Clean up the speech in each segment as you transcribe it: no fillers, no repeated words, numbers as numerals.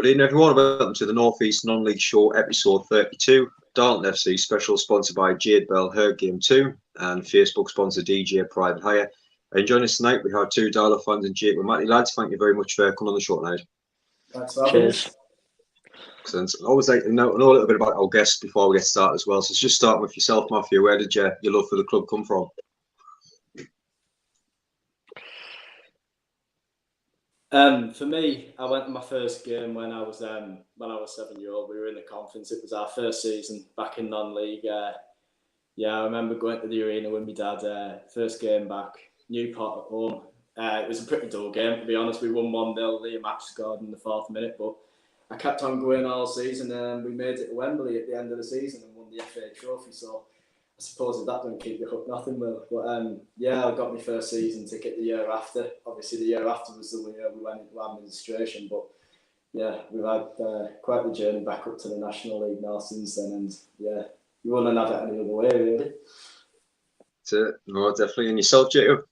Good evening, everyone. Welcome to the North East Non-League Show, episode 32. Darlington FC Special, sponsored by Jade Bell, Her Game 2, and Facebook sponsor DJ Private Hire. And joining us tonight, we have two Darla fans and Jake with Matty. Lads, thank you very much for coming on the show tonight. Thanks for having us. Excellent. I always like to know a little bit about our guests before we get started as well. So just starting with yourself, Matthew. Where did your love for the club come from? For me, I went to my first game when I was 7-year-old. We were in the conference. It was our first season back in non-league. I remember going to the arena with my dad. First game back, Newport at home. It was a pretty dull game, to be honest. We won 1-0. Liam Match scored in the 4th minute, but I kept on going all season, and we made it to Wembley at the end of the season and won the FA Trophy. So I suppose if that don't keep you hooked, nothing will. But I got my first season ticket the year after. Obviously, the year after was the year we went into administration. But yeah, we've had quite the journey back up to the National League now since then. And yeah, you wouldn't have it any other way, really. That's it. No, definitely. And yourself, Jacob?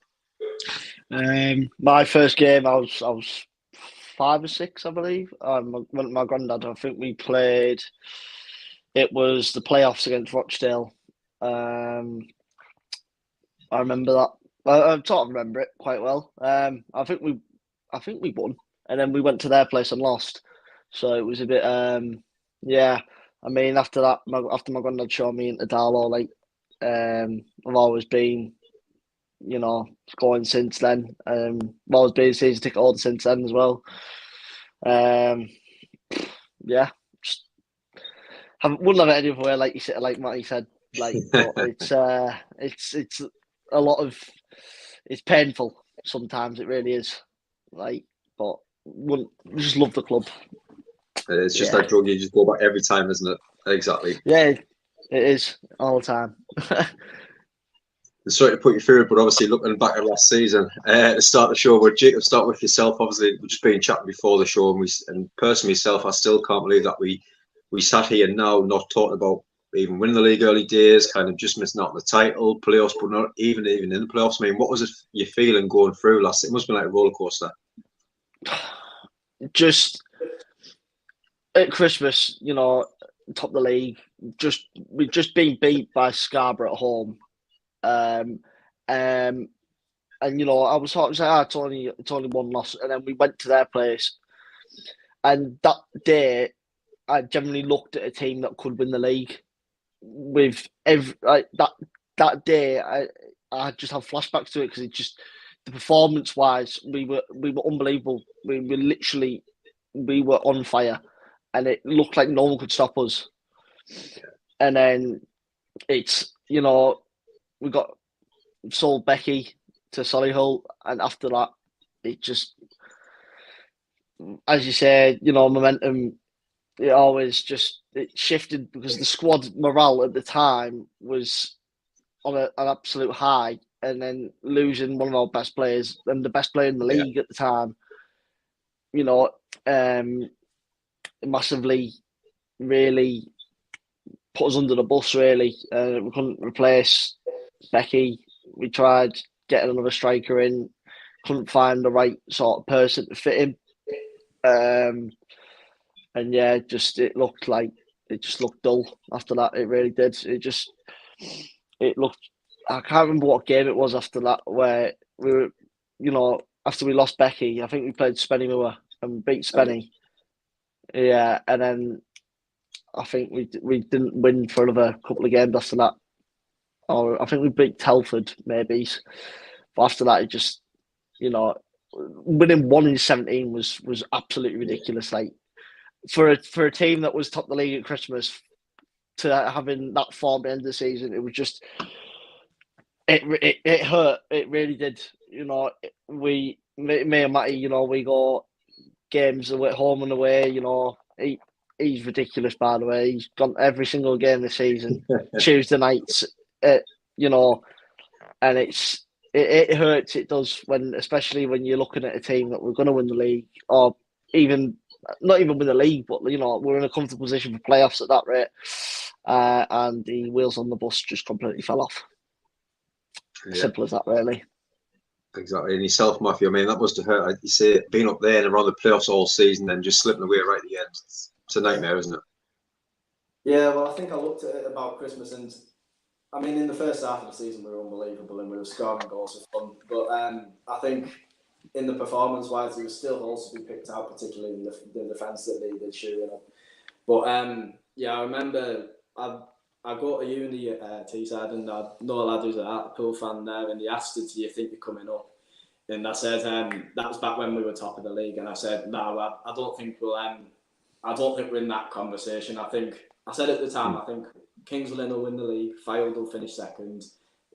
My first game, I was 5 or 6, I believe. My granddad. I think we played. It was the playoffs against Rochdale. I remember that. I sort of remember it quite well. I think we won, and then we went to their place and lost. So it was a bit. I mean, after that, after my granddad showed me into Darlow, I've always been, going since then. I've always been a season ticket holder since then as well. Wouldn't have it any other way, like you said, like Matty said. But it's a lot of, it's painful sometimes. It really is. But just love the club. It's just that drug you just go back every time, isn't it? Exactly. Yeah, it is all the time. Sorry to put you through it, but obviously looking back at last season, to start the show, but Jacob, start with yourself. Obviously, we've just been chatting before the show, and personally myself, I still can't believe that we sat here now not talking about even winning the league early days, kind of just missing out on the title, playoffs, but not even in the playoffs. I mean, what was it you feeling going through last? It must have been like a roller coaster. Just at Christmas, top of the league, we've just been beat by Scarborough at home, and I was sort of saying, it's only one loss, and then we went to their place, and that day, I generally looked at a team that could win the league. With that day, I just have flashbacks to it because it just, the performance wise, we were unbelievable. We were on fire, and it looked like no one could stop us. And then it's we got sold Becky to Solihull, and after that, it just, as you said, momentum. It always it shifted because the squad morale at the time was on an absolute high, and then losing one of our best players and the best player in the league at the time, massively really put us under the bus. Really, we couldn't replace Becky. We tried getting another striker in, couldn't find the right sort of person to fit him. And it just looked dull after that. It really did. It looked. I can't remember what game it was after that where we were, after we lost Becky. I think we played Spennymoor and beat Spenny. Yeah, and then I think we didn't win for another couple of games after that. Or I think we beat Telford maybe. But after that, it just, winning 1 in 17 was absolutely ridiculous. For a team that was top of the league at Christmas, to having that form at the end of the season, it was just, it hurt. It really did. Me and Matty, we go games at home and away. He's ridiculous, by the way. He's gone every single game this season, Tuesday nights. And it hurts. It does, especially when you're looking at a team that we're going to win the league, or even not even win the league, but we're in a comfortable position for playoffs at that rate, and the wheels on the bus just completely fell off. Simple as that, really. Exactly. And yourself, Matthew, I mean, that must have hurt. Like you say, being up there and around the playoffs all season and just slipping away right at the end. It's a nightmare, isn't it? Yeah, well, I think I looked at it about Christmas, and I mean, in the first half of the season, we were unbelievable and we were scoring goals for fun. But I think in the performance-wise, there was still holes to be picked out, particularly in the defence that needed shoring up. But yeah, I remember I got to uni at Teesside, and I know a lad who's a Hartlepool fan there, and he asked us, "Do you think you're coming up?" And I said, that was back when we were top of the league, and I said, "No, I don't think we'll. I don't think we're in that conversation. I said at the time, I think Kings Lynn will win the league, Fylde will finish second,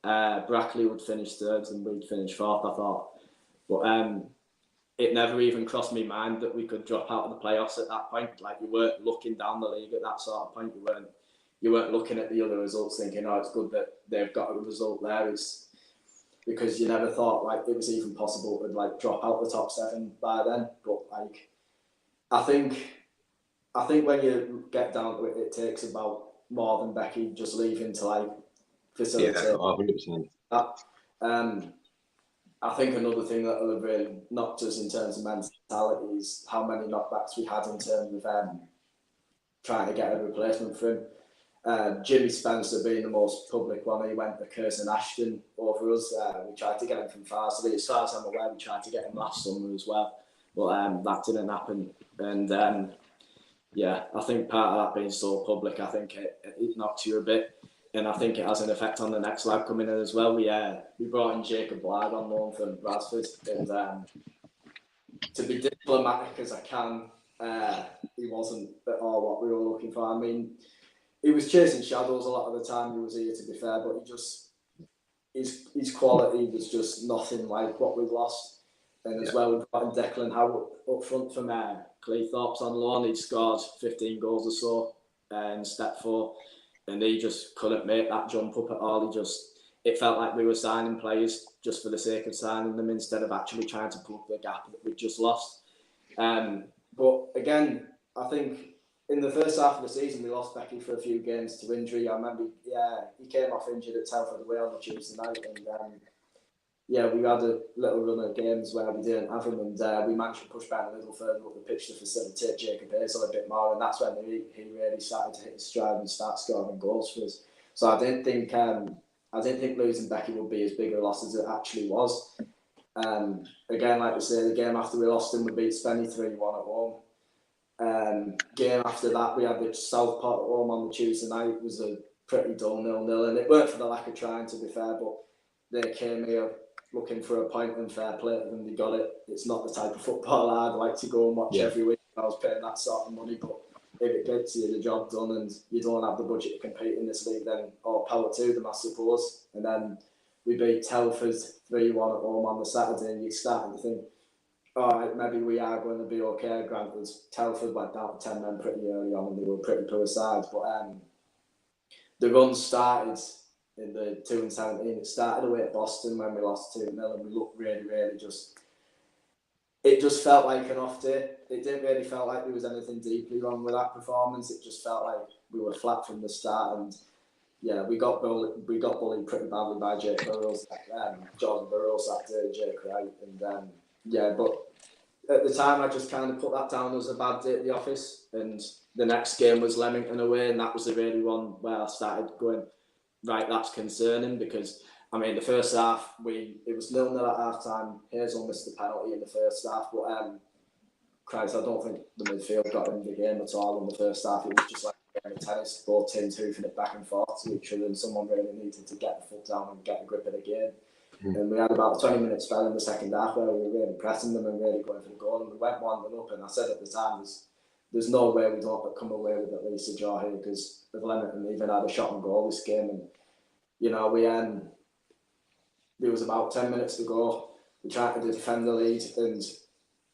Brackley would finish third, and we'd finish fourth, I thought. But it never even crossed my mind that we could drop out of the playoffs at that point. Like, you weren't looking down the league at that sort of point. You weren't looking at the other results thinking, oh, it's good that they've got a result there. It's because you never thought like it was even possible to like drop out the top 7 by then. But like, I think when you get down to it, it takes about more than Becky just leaving to like facilitate. Yeah, 100%. I think another thing that will have really knocked us in terms of mentality is how many knockbacks we had in terms of trying to get a replacement for him. Jimmy Spencer being the most public one, he went to Curzon Ashton over us. We tried to get him from Farsley. As far as I'm aware, we tried to get him last summer as well, but that didn't happen. And yeah, I think part of that being so public, I think it knocks you a bit. And I think it has an effect on the next lad coming in as well. We brought in Jacob Blythe on loan from Bradford, and to be diplomatic as I can, he wasn't at all what we were looking for. I mean, he was chasing shadows a lot of the time. He was here, to be fair, but his quality was just nothing like what we'd lost. And as well, we brought in Declan Howard up front from Cleethorpes on loan. He'd scored 15 goals or so in step 4. And he just couldn't make that jump up at all. It felt like we were signing players just for the sake of signing them instead of actually trying to plug the gap that we'd just lost. But again, I think in the first half of the season, we lost Becky for a few games to injury. I remember, he came off injured at Telford away on the Tuesday night, and we had a little run of games where we didn't have him, and we managed to push back a little further up the pitch to facilitate Jacob Hazel a bit more, and that's when he really started to hit his stride and start scoring goals for us. So I didn't think losing Becky would be as big a loss as it actually was. Again, like I say, the game after we lost him, we beat Spenny 3-1 at home. Game after that, we had the Southport at home on the Tuesday night. It was a pretty dull 0-0, and it weren't for the lack of trying, to be fair, but they came here looking for a point and fair play to them, they got it. It's not the type of football I'd like to go and watch every week. I was paying that sort of money, but if it gets you the job done and you don't have the budget to compete in this league, then all power to them, I suppose. And then we beat Telford 3-1 at home on the Saturday, and you're starting to think, all right, maybe we are going to be okay. Granted, Telford went down to 10 men pretty early on and they were pretty poor sides, but the run started in the 2-17. It started away at Boston when we lost 2-0, and we looked really, really it just felt like an off day. It didn't really feel like there was anything deeply wrong with that performance. It just felt like we were flat from the start, and we got bullied pretty badly by Jake Burrows, Jordan Burrows that day, Jake Wright, and but at the time I just kind of put that down as a bad day at the office, and the next game was Leamington away, and that was the really one where I started going, right, that's concerning, because I mean the first half it was 0-0 at half time. Hazel missed the penalty in the first half, but Christ, I don't think the midfield got in the game at all in the first half. It was just like a game of tennis, both teams hoofing it back and forth to each other, and someone really needed to get the foot down and get a grip of the game. And we had about 20 minutes spell in the second half where we were really pressing them and really going for the goal, and we went 1-0 up, and I said at the time, there's no way we don't come away with at least a draw here, because the Leamington even had a shot on goal this game, and there was about 10 minutes to go. We tried to defend the lead, and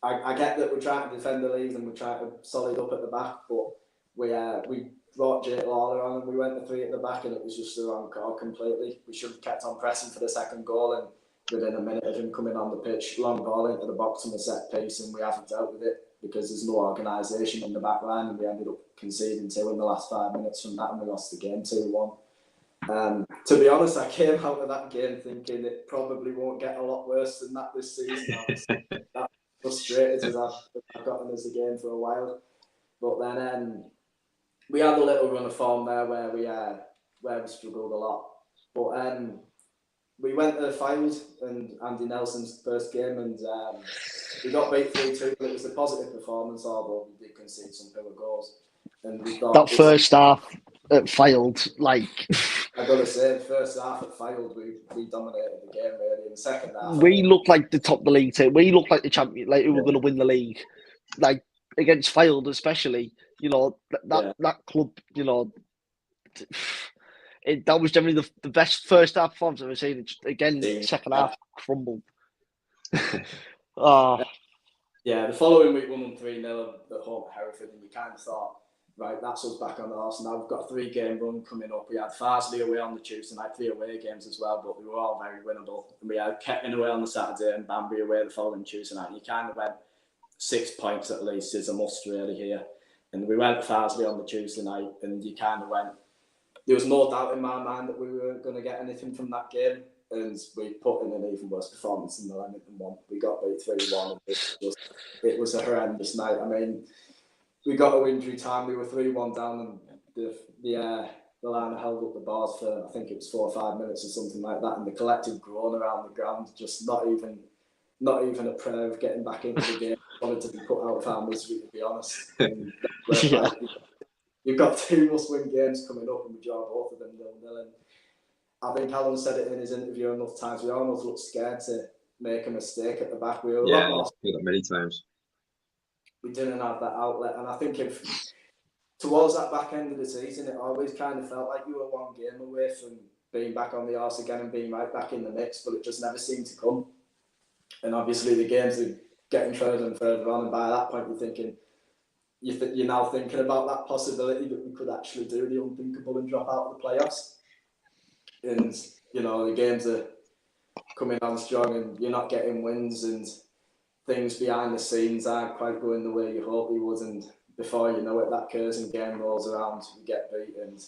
I get that we're trying to defend the lead and we're trying to solid up at the back, but we brought Jake Lawler on and we went to 3 at the back, and it was just the wrong call completely. We should have kept on pressing for the second goal, and within a minute of him coming on the pitch, long ball into the box on the set piece, and we haven't dealt with it because there's no organisation in the back line, and we ended up conceding 2 in the last 5 minutes from that, and we lost the game 2-1. To be honest, I came out of that game thinking it probably won't get a lot worse than that this season. I was that frustrated as I've gotten as a game for a while. But then we had a little run of form there where we struggled a lot. But we went to Field and Andy Nelson's first game, and we got beat 3-2. But it was a positive performance, although we did concede some poor goals. And we thought that first half failed. Like I gotta say, the first half at Field, we dominated the game really. In the second half, we looked like the top of the league team. We looked like the champion, like who were going to win the league. Like against Field, especially, that club, that was generally the best first half performance I've ever seen. Again, second half crumbled. Yeah, the following week we won 3-0 at home at Hereford, and we kind of thought, right, that's us back on the horse. Now we've got a 3-game run coming up. We had Farsley away on the Tuesday night, 3 away games as well, but they were all very winnable. And we had Kettering away on the Saturday and Banbury away the following Tuesday night. And you kind of went 6 points at least is a must really here. And we went Farsley on the Tuesday night, and you kind of went. There was no doubt in my mind that we weren't going to get anything from that game. And we put in an even worse performance in the Darlington one. We got beat 3-1. It was a horrendous night. I mean, we got to injury time. We were 3-1 down, and the line held up the bars for I think it was 4 or 5 minutes or something like that. And the collective groan around the ground, just not even a prayer of getting back into the game. Wanted to be put out of our misery, to be honest. And you've got 2 must-win games coming up, and we draw both of them 0-0. And I think Alan said it in his interview enough times. We almost looked scared to make a mistake at the back. We were a lot more. Yeah, many times. We didn't have that outlet, and I think if towards that back end of the season, it always kind of felt like you were 1 game away from being back on the arse again and being right back in the mix, but it just never seemed to come. And obviously, the games are getting further and further on, and by that point, you're now thinking about that possibility that we could actually do the unthinkable and drop out of the playoffs. And the games are coming on strong, and you're not getting wins, and things behind the scenes aren't quite going the way you hope they would. And before you know it, that Curzon game rolls around, you get beat, and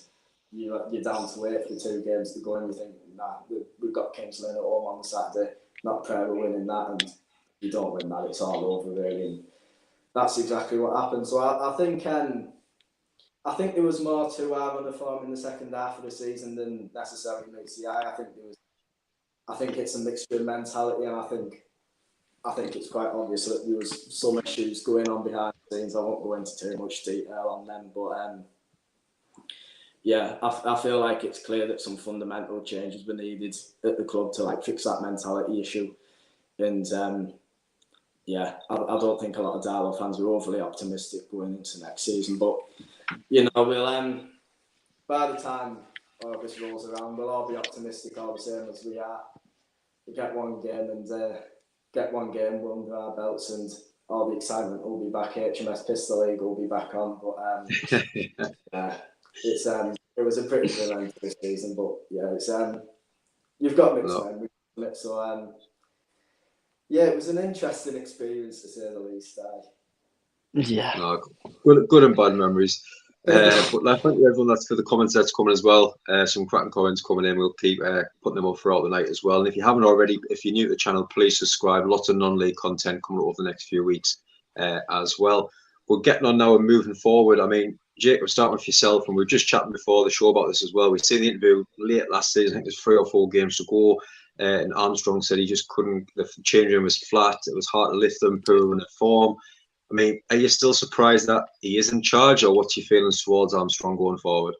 you're down to 8 for 2 games to go, and you think, nah, we've got Kings Lynn at home on the Saturday, not prayer of winning that, and you don't win that, it's all over really. And that's exactly what happened. So I think there was more to our run of form in the second half of the season than necessarily meets the eye. I think it's a mixture of mentality, and I think it's quite obvious that there was some issues going on behind the scenes. I won't go into too much detail on them, but I feel like it's clear that some fundamental changes were needed at the club to fix that mentality issue. And I don't think a lot of Darlow fans were overly optimistic going into next season, but we'll by the time August rolls around, we'll all be optimistic all the same as we are. We get 1 game and get 1 game under our belts, and all the excitement will be back. HMS Pistol League will be back on, but it was a pretty good end to the season. But it's you've got mixed men, so it was an interesting experience to say the least. Yeah. No, good and bad memories. But thank you everyone that's for the comments that's coming as well. Some cracking comments coming in. We'll keep putting them up throughout the night as well. And if you haven't already, if you're new to the channel, please subscribe. Lots of non-league content coming up over the next few weeks as well. We're getting on now and moving forward. I mean, Jake, we're starting with yourself, and we were just chatting before the show about this as well. We've seen the interview late last season. I think there's 3 or 4 games to go. And Armstrong said he just couldn't, the change room was flat. It was hard to lift them, put them in form. I mean, are you still surprised that he is in charge, or what's your feelings towards Armstrong going forward?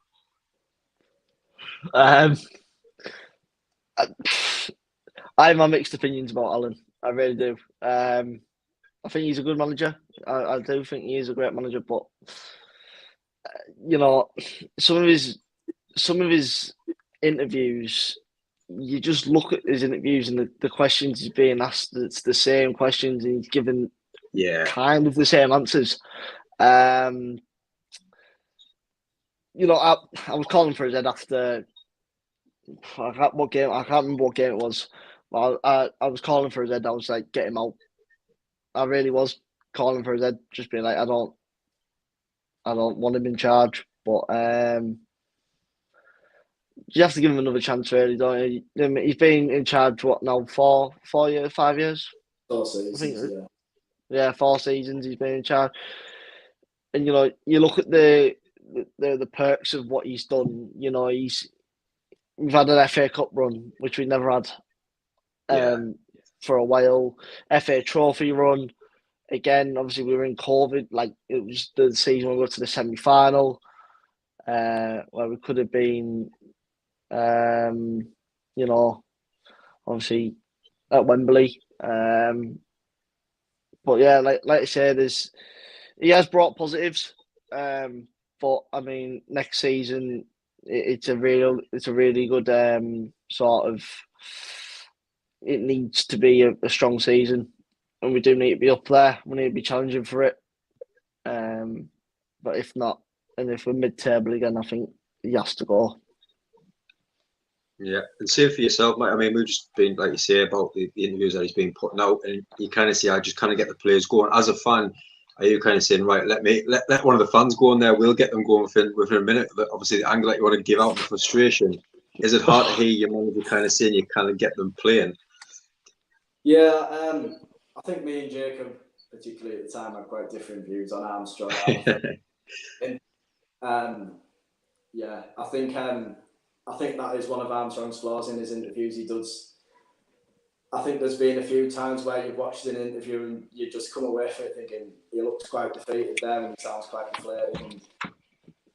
I have my mixed opinions about Alan. I really do. I think he's a good manager. I do think he is a great manager, but some of his interviews, you just look at his interviews and the questions he's being asked. It's the same questions, and he's given kind of the same answers. I was calling for his head after I can't remember what game it was. But I was calling for his head. I was like, get him out. I really was calling for his head, just being like, I don't want him in charge. But you have to give him another chance, really, don't you? I mean, he's been in charge, what now, 4 years, 5 years? 4 I think, seasons, yeah. yeah, 4 seasons he's been in charge. And, you know, you look at the perks of what he's done. You know, we've had an FA Cup run, which we never had for a while. FA Trophy run. Again, obviously, we were in COVID. Like, it was the season we got to the semi-final, where we could have been, you know, obviously at Wembley. But yeah, like I say, he has brought positives. But I mean, next season it's a really good sort of. It needs to be a strong season, and we do need to be up there. We need to be challenging for it. But if not, and if we're mid-table again, I think he has to go. Yeah, and same for yourself, mate. I mean, we've just been, like you say, about the interviews that he's been putting out, and you kind of see, I just kind of get the players going. As a fan, are you kind of saying, right, let one of the fans go in there, we'll get them going within a minute? But obviously, the angle that you want to give out, the frustration, is it hard to hear your manager kind of saying you kind of get them playing? Yeah, I think me and Jacob, particularly at the time, had quite different views on Armstrong. Yeah, I think that is one of Armstrong's flaws in his interviews. He does. I think there's been a few times where you've watched an interview and you just come away from it thinking he looks quite defeated there and he sounds quite deflated and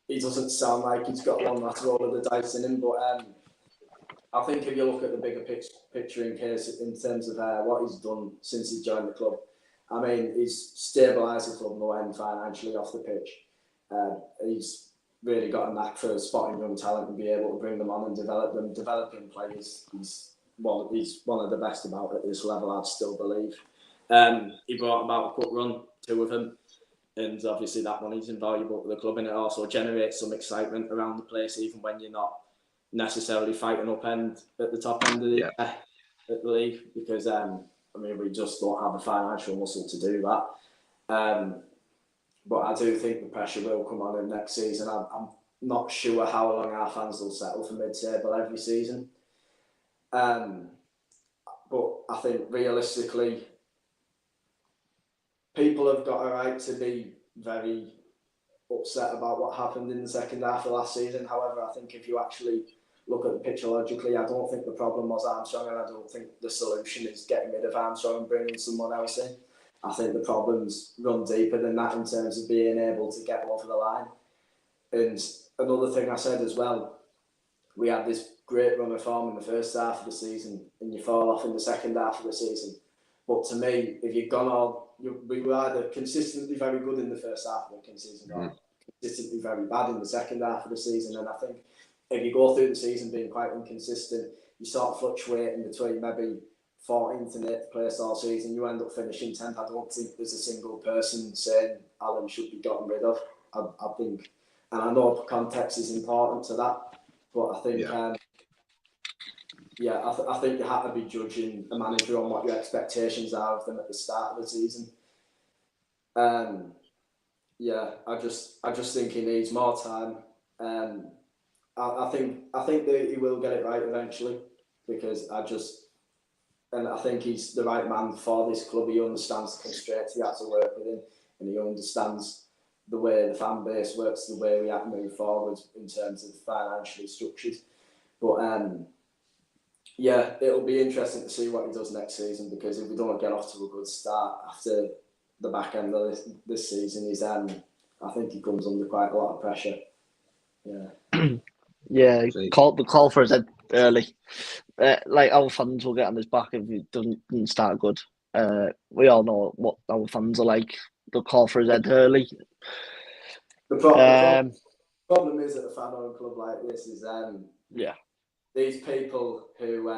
he doesn't sound like he's got one last roll of the dice in him. But I think if you look at the bigger picture in terms of what he's done since he joined the club, I mean, he's stabilised the club no end financially off the pitch. He's really got a knack for spotting young talent and be able to bring them on and develop them. Developing players, he's one of the best about at this level, I'd still believe. He brought about a cup run, 2 of them, and obviously that money's invaluable to the club, and it also generates some excitement around the place, even when you're not necessarily fighting up end at the top end of the league, because I mean, we just don't have the financial muscle to do that. But I do think the pressure will come on him next season. I'm not sure how long our fans will settle for mid-table every season. But I think realistically, people have got a right to be very upset about what happened in the second half of last season. However, I think if you actually look at the picture logically, I don't think the problem was Armstrong, and I don't think the solution is getting rid of Armstrong and bringing someone else in. I think the problems run deeper than that in terms of being able to get over the line. And another thing I said as well, we had this great run of form in the first half of the season and you fall off in the second half of the season. But to me, if you've gone on, we were either consistently very good in the first half of the season or consistently very bad in the second half of the season. And I think if you go through the season being quite inconsistent, you sort of fluctuate in between maybe 14th and 8th place all season, you end up finishing 10th. I don't think there's a single person saying Alan should be gotten rid of. I think, and I know context is important to that, but I think, I think you have to be judging a manager on what your expectations are of them at the start of the season. I just think he needs more time. I think that he will get it right eventually, because I think he's the right man for this club. He understands the constraints he has to work within, and he understands the way the fan base works, the way we have to move forward in terms of financially structured. But it'll be interesting to see what he does next season, because if we don't get off to a good start after the back end of this season, I think he comes under quite a lot of pressure. Yeah, the call for his head early. Like, our fans will get on his back if he doesn't start good. We all know what our fans are like. They'll call for his head early. The problem is at a fan-owned club like this is these people who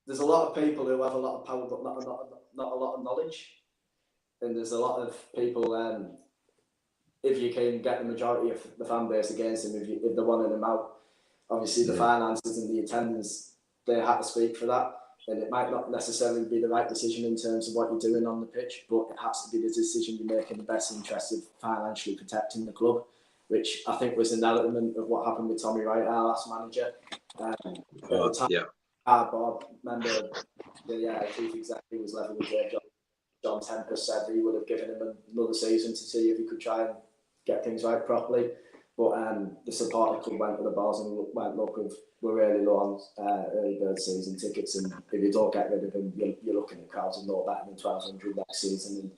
there's a lot of people who have a lot of power but not a lot of knowledge, and there's a lot of people if you can get the majority of the fan base against him, if they're wanting him out, obviously the finances and the attendance, they have to speak for that, and it might not necessarily be the right decision in terms of what you're doing on the pitch, but it has to be the decision you make in the best interest of financially protecting the club. which I think was an element of what happened with Tommy Wright, our last manager. At the time, Bob, remember, the chief executive was level with John Tempest said he would have given him another season to see if he could try and get things right properly. But the supporter club went to the bars and went, look, we're really low on early bird season tickets, and if you don't get rid of them, you're looking at crowds of no better than 1,200 next season, and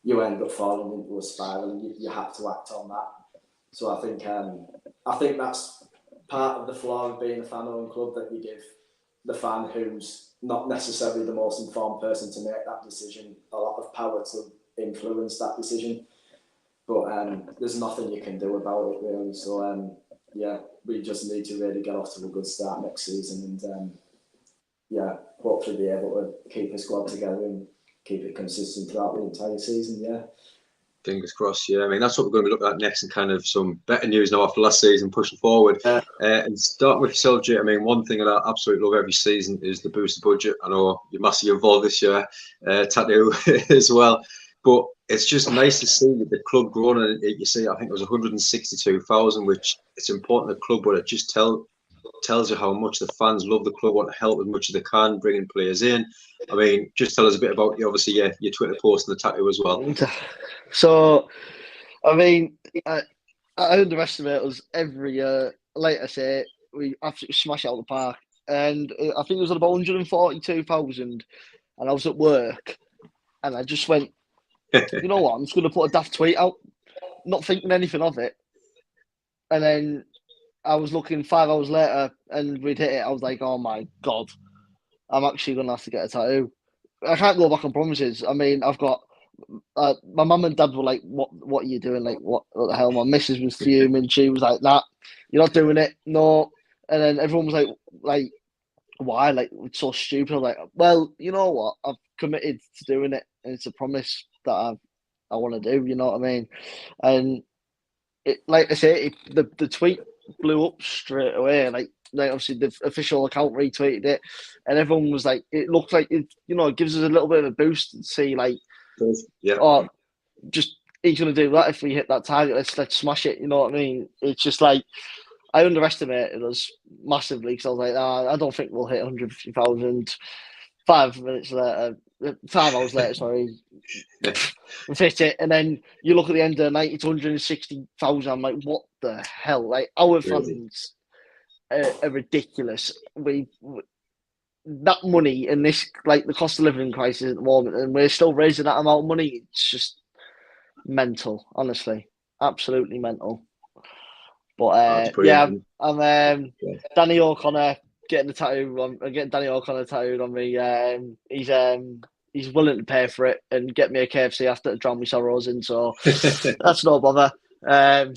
you end up falling into a spiral, and you have to act on that. So I think that's part of the flaw of being a fan-owned club, that you give the fan, who's not necessarily the most informed person to make that decision, a lot of power to influence that decision. But there's nothing you can do about it, really. So, we just need to really get off to a good start next season, and hopefully be able to keep the squad together and keep it consistent throughout the entire season. Yeah. Fingers crossed. Yeah, I mean, that's what we're going to be looking at next, and kind of some better news now after last season, pushing forward. And starting with yourself, Jay. I mean, one thing that I absolutely love every season is the boosted budget. I know you're massively involved this year, tattoo as well. But it's just nice to see that the club growing. And you see, I think it was 162,000, which it's important the club, but it just tells you how much the fans love the club, want to help as much as they can, bringing players in. I mean, just tell us a bit about your Twitter post and the tattoo as well. So, I mean, I underestimate us every year. Like I say, we absolutely smash it out of the park. And I think it was at about 142,000, and I was at work, and I just went, you know what, I'm just going to put a daft tweet out, not thinking anything of it. And then I was looking 5 hours later, and we'd hit it. I was like, oh my God, I'm actually going to have to get a tattoo. I can't go back on promises. I mean, I've got, my mum and dad were like, what are you doing? Like, what the hell? My missus was fuming. She was like, nah, you're not doing it. No. And then everyone was like, why? Like, it's so stupid. I'm like, well, you know what? I've committed to doing it, and it's a promise that I want to do. You know what I mean? And it, like I say, the tweet blew up straight away. Like obviously the official account retweeted it, and everyone was like, it looked like it. You know, it gives us a little bit of a boost and see like, oh, just he's gonna do that if we hit that target. Let's smash it. You know what I mean? It's just like, I underestimated us massively, because I was like, I don't think we'll hit 150,000. 5 hours later, sorry, we hit it. And then you look at the end of the night, it's 160,000. I'm like, what the hell? Like, our fans are ridiculous. That money in this, like, the cost of living crisis at the moment, and we're still raising that amount of money. It's just mental, honestly, absolutely mental. But I'm Danny O'Connor getting the tattoo. I'm getting Danny O'Connor tattooed on me. He's willing to pay for it and get me a KFC after to drown my sorrows in. So that's no bother. I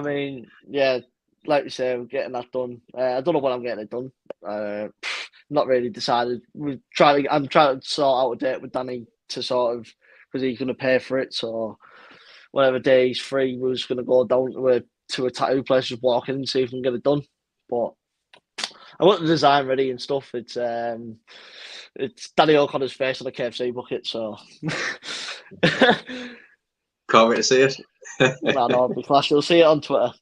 mean, yeah, like we say, we're getting that done. I don't know when I'm getting it done. Not really decided. I'm trying to sort out a date with Danny to sort of, because he's going to pay for it. So whatever day he's free, we're just going to go down to a tattoo place, just walk in and see if we can get it done. But I want the design ready and stuff. It's Danny O'Connor's face on a KFC bucket, so can't wait to see it. No, it'll be class. You'll see it on Twitter.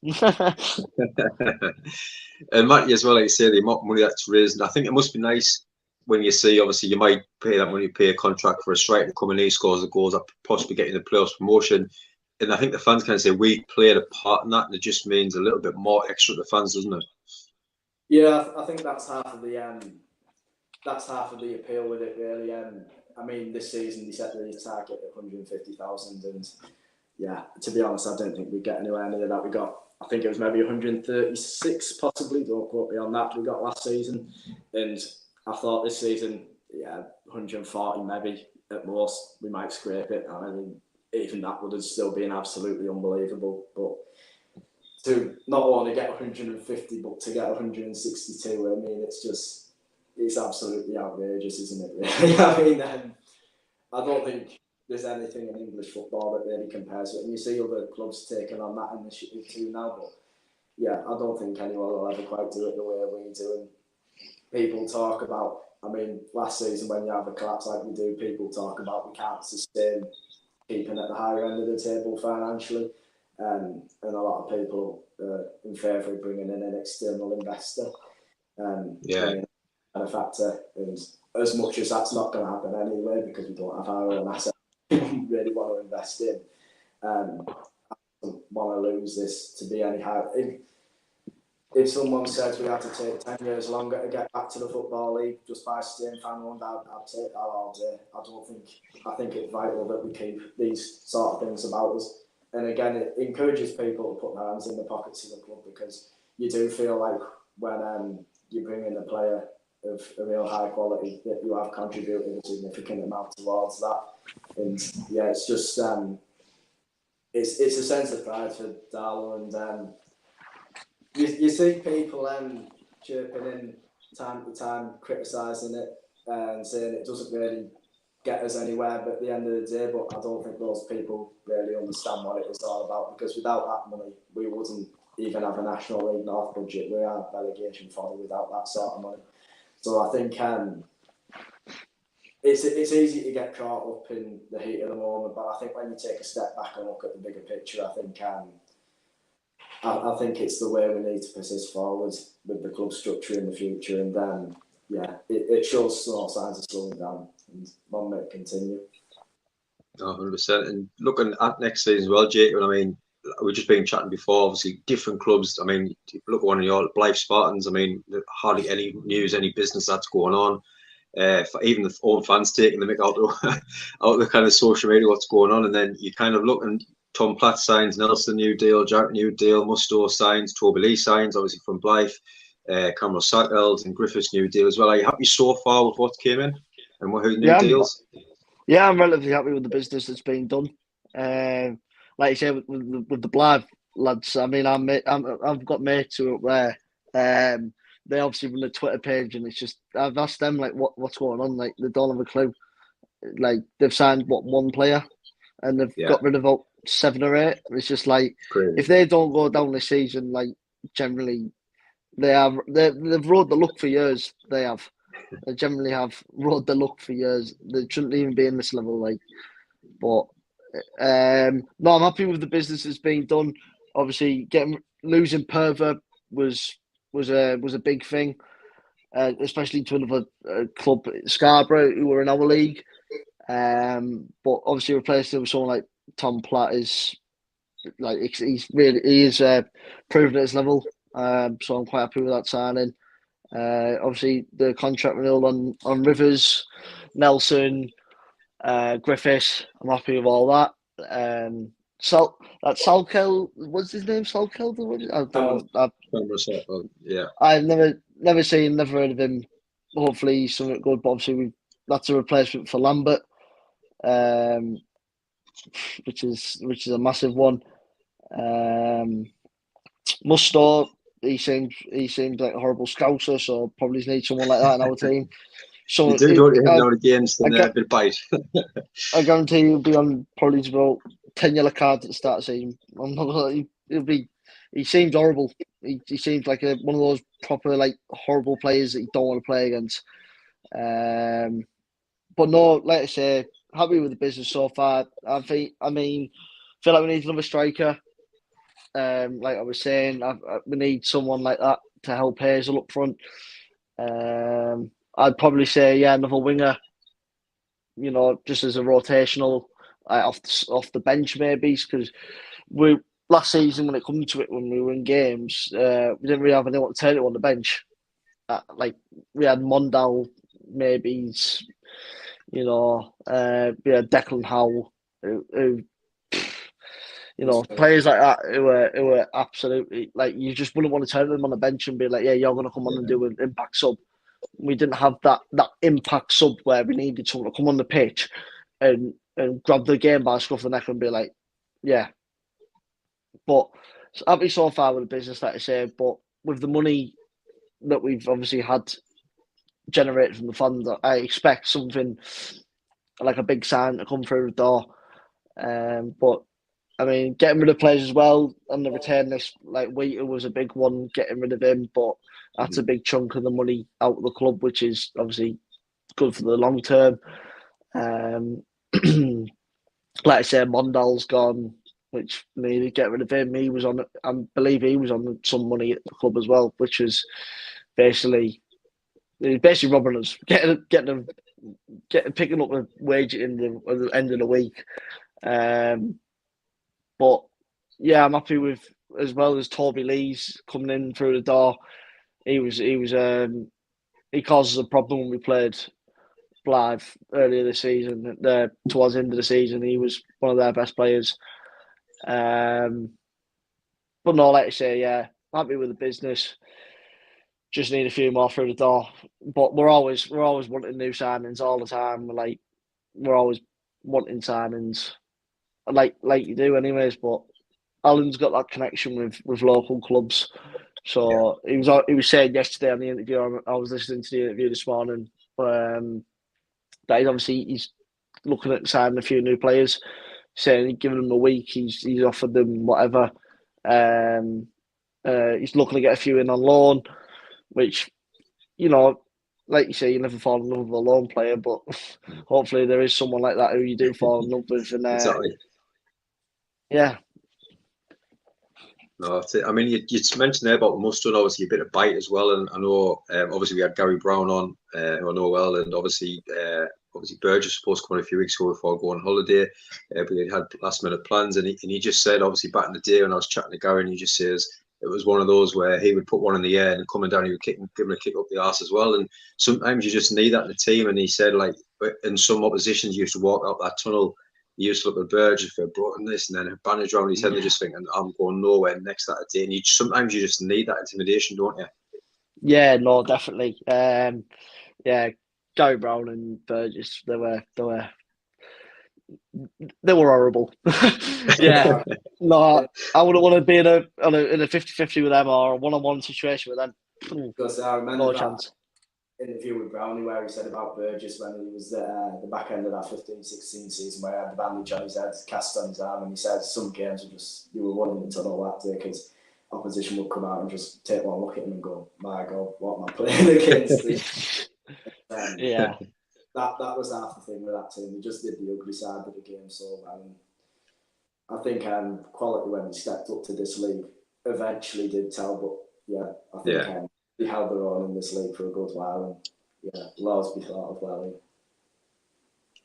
And Matty, as well, like you say, the amount of money that's raised, I think it must be nice when you see, obviously, you might pay that money, pay a contract for a striker to come in, he scores the goals that possibly get you the playoffs promotion. And I think the fans kind of say we played a part in that, and it just means a little bit more extra to the fans, doesn't it? Yeah, I think that's half of the appeal with it, really. I mean, this season they set the target at 150,000, and yeah, to be honest, I don't think we get anywhere near that. We got, I think it was maybe 136, possibly. Don't quote me on that. We got last season, and I thought this season, 140 maybe at most. We might scrape it. I mean, even that would have still been absolutely unbelievable. But to not only get 150, but to get 162, I mean, it's absolutely outrageous, isn't it? Really? I mean, I don't think there's anything in English football that really compares to it. And you see other clubs taking on that initiative too now, but yeah, I don't think anyone will ever quite do it the way we do. And people talk about, I mean, last season when you have a collapse like we do, people talk about we can't sustain keeping at the higher end of the table financially. and a lot of people in favour of bringing in an external investor, bringing in a factor. And as much as that's not going to happen anyway, because we don't have our own assets we really want to invest in, I don't want to lose this to be any higher. If someone says we have to take 10 years longer to get back to the Football League just by staying fan-owned, I'd take that all day. I think it's vital that we keep these sort of things about us. And again, it encourages people to put their hands in the pockets of the club, because you do feel like when you bring in a player of a real high quality that you have contributed a significant amount towards that. And yeah, it's just it's a sense of pride for Darlow, and you see people chirping in time to time, criticising it and saying it doesn't really get us anywhere, but at the end of the day, but I don't think those people really understand what it is all about, because without that money, we wouldn't even have a National League North budget. We are relegation fodder without that sort of money. So I think it's easy to get caught up in the heat of the moment, but I think when you take a step back and look at the bigger picture, I think it's the way we need to persist forward with the club structure in the future, and it shows no signs of slowing down, and one may continue. 100%. And looking at next season as well, Jake, I mean, we've just been chatting before, obviously different clubs. I mean, look at one of your Blythe Spartans. I mean, hardly any news, any business that's going on. For even the own fans taking the mick out of the kind of social media, what's going on, and then you kind of look and Tom Platt signs, Nelson new deal, Jack new deal, Musto signs, Toby Lee signs, obviously from Blythe, Cameron Sackels and Griffiths new deal as well. Are you happy so far with what came in and who new deals? I'm relatively happy with the business that's been done. Like you say, with the Blythe lads, I mean, I've got mates who are up there. They obviously run a Twitter page, and it's just, I've asked them like what's going on. Like, they don't have a clue. Like, they've signed one player, and they've got rid of about 7 or 8. It's just like, crazy. If they don't go down this season, like, generally they've rode the luck for years. They generally have rode the luck for years. They shouldn't even be in this level, like. But no, I'm happy with the business that's being done. Obviously, losing Perver was a big thing, especially to another club, Scarborough, who were in our league. But obviously replacing him with someone like Tom Platt is like, he is proven at his level. So I'm quite happy with that signing. Obviously the contract renewal on Rivers, Nelson, Griffiths, I'm happy with all that. Salkel, what's his name? Salkel? I don't know. Yeah. I've never seen, never heard of him. Hopefully he's something good, but obviously that's a replacement for Lambert, which is a massive one. Musto, he seems like a horrible scouser, so probably need someone like that in our team. So you do go to him now against a bit bite. I guarantee he'll be on probably about 10 yellow cards at the start of the season. I'm not gonna, he seems horrible. He seems like one of those proper, like, horrible players that you don't want to play against. But no, like I say, happy with the business so far. I feel like we need another striker. Like I was saying, we need someone like that to help Hazel up front. I'd probably say, another winger, just as a rotational, off the bench maybe, because last season, when it come to it, when we were in games, we didn't really have anyone to turn it on the bench. Like, we had Mondal, maybe, we had Declan Howell, who players like that who were absolutely, like, you just wouldn't want to turn them on the bench and be like, you're going to come on and do an impact sub. We didn't have that impact sub where we needed someone to come on the pitch and grab the game by the scruff of the neck and be like, yeah. But happy so far with the business, like I say. But with the money that we've obviously had generated from the fund, I expect something like a big sign to come through the door. But I mean, getting rid of players as well on the return list, like Wheater was a big one, getting rid of him, but that's a big chunk of the money out of the club, which is obviously good for the long term. Like I said, Mondal's gone. which needed get rid of him. He was on, I believe he was on some money at the club as well, which was basically robbing us, picking up the wage at the end of the week. But yeah, I'm happy with, as well as Toby Lee's coming in through the door. He causes a problem when we played Blythe earlier this season. Towards the end of the season, he was one of their best players. But no, like I say, yeah, happy with the business. Just need a few more through the door. But we're always wanting new signings all the time. We're always wanting signings, like you do, anyways. But Alan's got that connection with local clubs. So he was saying yesterday on the interview. I was listening to the interview this morning. That he's looking at signing a few new players. Saying he's given them a week. He's offered them whatever. He's looking to get a few in on loan, which, you know, like you say, you never fall in love with a loan player, but hopefully there is someone like that who you do fall in love with. And Exactly. Yeah. No, that's it. I mean, you mentioned there about Mustard, obviously a bit of bite as well, and I know obviously we had Gary Brown on, who I know well, and obviously Burgess was supposed to come on a few weeks ago before going on holiday, but he had last minute plans, and he just said, obviously back in the day when I was chatting to Gary, and he just says it was one of those where he would put one in the air and coming down, he would give him a kick up the arse as well, and sometimes you just need that in the team. And he said, like, in some oppositions, you used to walk out that tunnel. He used to look at Burgess for brought this, and then a bandage around his head. They're just thinking, I'm going nowhere next that day. And sometimes you just need that intimidation, don't you? Yeah, no, definitely. Yeah, Gary Brown and Burgess, they were horrible. Yeah, no, I wouldn't want to be in a 50-50 with them, or a one-on-one situation with them. Because I remember no that chance. Interview with Brownie where he said about Burgess when he was the back end of that 15-16 season where he had the bandage on his head, cast on his arm, and he said some games were just, you were wanting to tunnel that day because opposition would come out and just take one look at him and go, my God, what am I playing against? Yeah. That was half the thing with that team. They just did the ugly side of the game so well. And I think quality when he stepped up to this league eventually did tell, but yeah, I think they held their own in this league for a good while, and yeah, loads to be thought of well.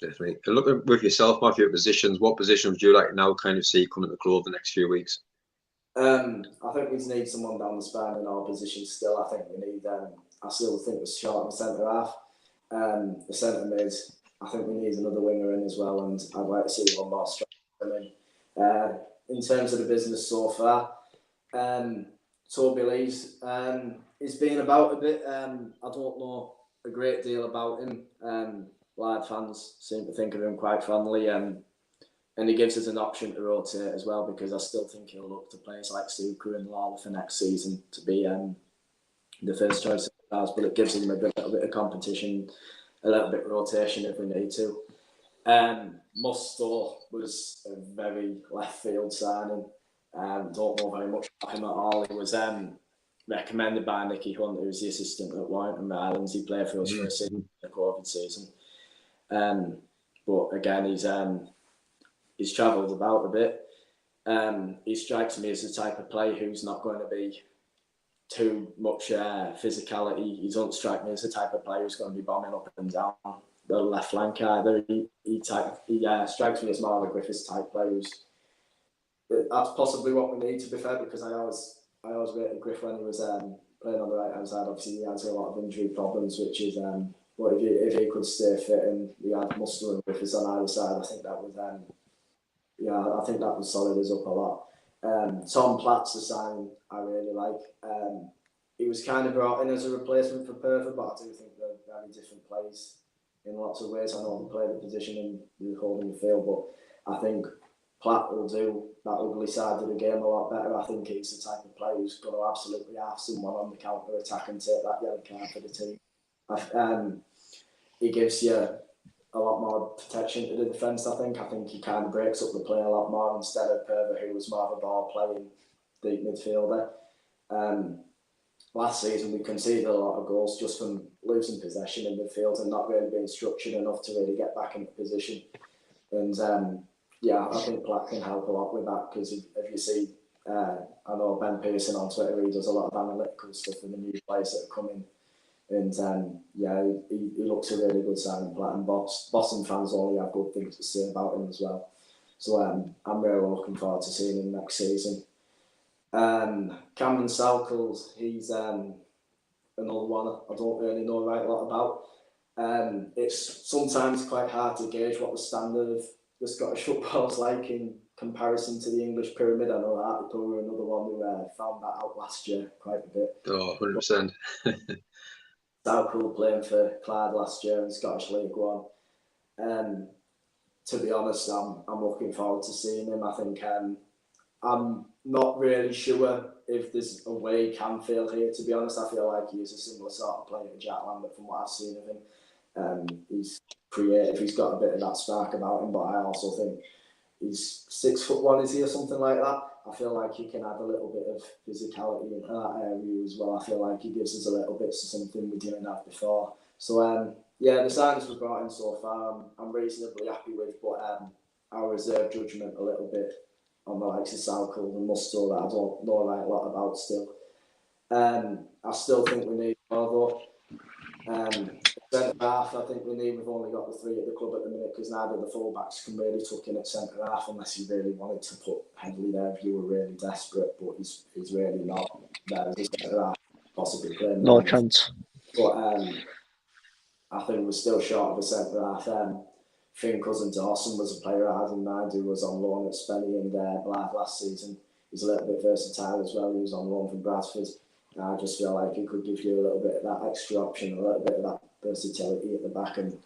Definitely. And looking with yourself, Matthew, at positions, what position would you like now kind of see coming to the club the next few weeks? I think we need someone down the spine in our position still. I think we need, I still think we're short on the centre half. The centre mid, I think we need another winger in as well, and I'd like to see one more striker come in. In terms of the business so far, Toby Lee's he's been about a bit. I don't know a great deal about him. Blythe fans seem to think of him quite fondly, and he gives us an option to rotate as well, because I still think he'll look to players like Suku and Lawler for next season to be the first choice of ours, but it gives him a little bit of competition, a little bit of rotation if we need to. Musto was a very left field signing. Don't know very much about him at all. He was recommended by Nicky Hunt, who was the assistant at Warrington Islands. He played for us for a season, the COVID season. But again, he's travelled about a bit. He strikes me as the type of player who's not going to be too much physicality. He doesn't strike me as the type of player who's going to be bombing up and down the left flank either. He strikes me as more of a Griffiths type player. That's possibly what we need, to be fair, because I always rated Griff when he was playing on the right hand side. Obviously, he has a lot of injury problems, which is but if he could stay fit and we had Musto and Griffiths on either side, I think that would I think that would solid us up a lot. Tom Platt's a sign I really like. He was kind of brought in as a replacement for Perver, but I do think they're very different players in lots of ways. I know they play the position and they're holding the field, but I think Platt will do that ugly side of the game a lot better. I think he's the type of player who's going to absolutely have someone on the counter attack and take that yellow card for the team. He gives you a lot more protection to the defence, I think. I think he kind of breaks up the play a lot more instead of Perver, who was more of a ball playing deep midfielder. Last season we conceded a lot of goals just from losing possession in midfield and not really being structured enough to really get back into position. And yeah, I think Platt can help a lot with that, because if you see, I know Ben Pearson on Twitter, he does a lot of analytical stuff for the new players that are coming. And yeah, he looks a really good signing, Platt, and Boston fans only have good things to say about him as well. So I'm really looking forward to seeing him next season. Cameron Salkels, he's another one I don't really know a right lot about. It's sometimes quite hard to gauge what the standard of the Scottish football's like in comparison to the English pyramid. I know that we were another one who found that out last year quite a bit. Oh, 100%. Salkels playing for Clyde last year in Scottish League One. To be honest, I'm looking forward to seeing him. I think I'm not really sure if there's a way he can feel here. To be honest, I feel like he is a similar sort of player to Jack Lambert from what I've seen of him. He's creative, he's got a bit of that spark about him, but I also think he's 6'1", is he, or something like that. I feel like he can add a little bit of physicality in that area as well. I feel like he gives us a little bit of something we didn't have before. So yeah, the signings we've brought in so far, I'm reasonably happy with, but I reserve judgment a little bit on the likes of Salkels and Musto that I don't know a right lot about still. I still think we need more though. Centre half, I think we've only got the three at the club at the minute, because neither of the fullbacks can really tuck in at centre half unless you really wanted to put Headley there if you were really desperate, but he's really not there as a centre half, possibly playing. No chance. But I think we're still short of a centre half. Finn Cousin-Dawson was a player I had in mind who was on loan at Spenny and Blythe last season. He's a little bit versatile as well. He was on loan from Bradford. And I just feel like he could give you a little bit of that extra option, a little bit of that versatility at the back. And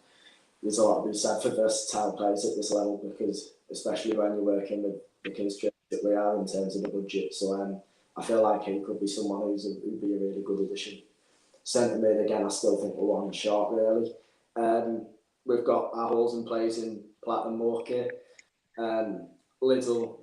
there's a lot to be said for versatile players at this level, because especially when you're working with the constraints that we are in terms of the budget. So I feel like he could be someone who'd be a really good addition. Centre mid, again, I still think we're one short, really. We've got our holes in place in Platt and Morkey. Liddell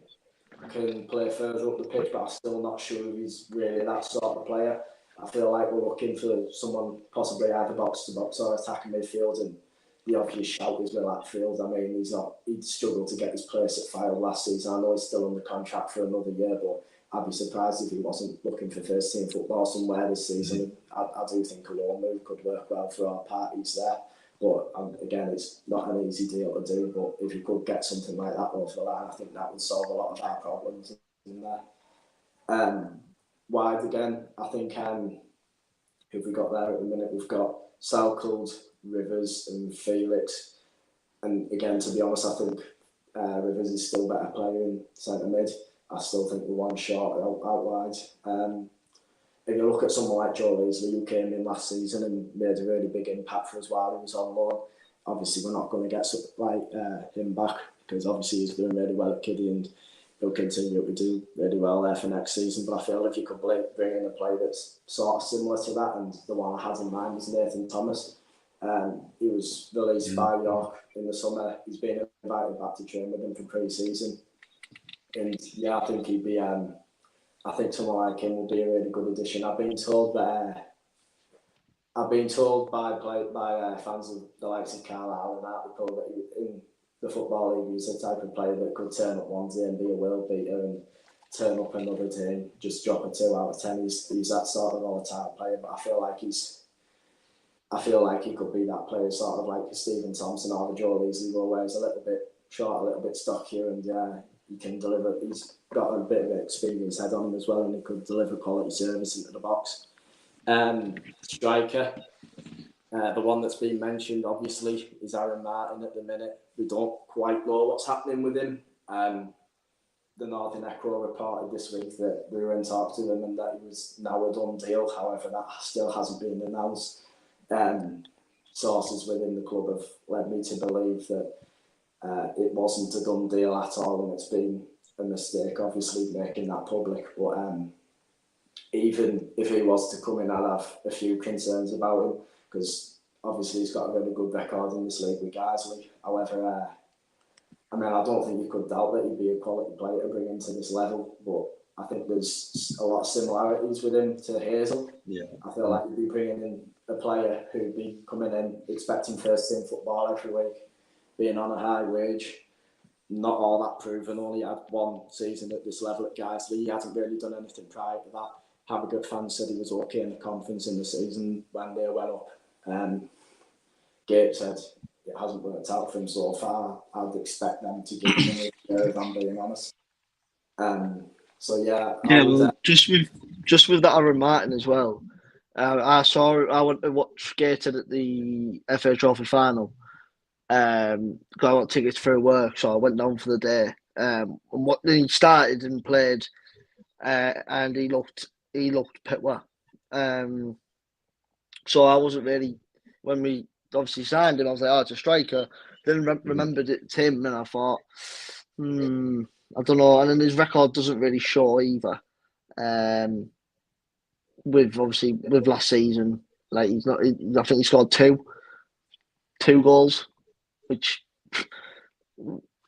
can play further up the pitch, but I'm still not sure he's really that sort of player. I feel like we're looking for someone possibly either box to box or attacking midfield, and the obvious shout is Will Atfield. I mean, he'd struggled to get his place at Fylde last season. I know he's still under contract for another year, but I'd be surprised if he wasn't looking for first team football somewhere this season. I do think a loan move could work well for our parties there. But again, it's not an easy deal to do. But if you could get something like that over the line, I think that would solve a lot of our problems in there. Wide again, I think who've we got there at the minute? We've got Salkels, Rivers and Felix. And again, to be honest, I think Rivers is still a better player in centre mid. I still think we're one short out wide. If you look at someone like Joe Leasley, who came in last season and made a really big impact for us while he was on loan, obviously we're not going to get something like him back, because obviously he's doing really well at Kiddie and he'll continue to do really well there for next season. But I feel if you could bring in a player that's sort of similar to that, and the one I had in mind was Nathan Thomas. He was released by York in the summer. He's been invited back to train with them for pre-season. And yeah, I think he'd be. I think someone like him will be a really good addition. I've been told by fans of the likes of Carlisle and Hartlepool that in the Football League he's the type of player that could turn up one day and be a world beater, and turn up another day and just drop a 2 out of 10. He's that sort of volatile player, but I feel like he could be that player, sort of like a Stephen Thompson or a Joe Leasley, where he's a little bit short, a little bit stockier, and he can deliver. He's got a bit of an experience head on him as well, and he could deliver quality service into the box. Striker, the one that's been mentioned obviously is Aaron Martin at the minute. We don't quite know what's happening with him. The Northern Echo reported this week that we were in talks with him and that he was now a done deal. However, that still hasn't been announced. Sources within the club have led me to believe that it wasn't a done deal at all, and it's been a mistake, obviously, making that public. But even if he was to come in, I'd have a few concerns about him, because obviously he's got a really good record in this league with Guiseley. However, I don't think you could doubt that he'd be a quality player to bring into this level, but I think there's a lot of similarities with him to Hazel. Yeah. I feel like you'd be bringing in a player who'd be coming in expecting first team football every week, being on a high wage, not all that proven. Only had one season at this level at Guiseley. He hasn't really done anything prior to that. Haverford fans said he was okay in the conference in the season when they went up. Gabe said it hasn't worked out for him so far. I'd expect them to give him a year, if I'm being honest. So yeah. Well, just with that Aaron Martin as well. I went to watch Gated at the FA Trophy final. I got tickets for work, so I went down for the day. And he started and played, and he looked pitwa. So I wasn't really, when we obviously signed him, I was like, oh, it's a striker. Then remembered it's him, and I thought, I don't know. And then his record doesn't really show either. With last season, like he's not. I think he scored two goals, which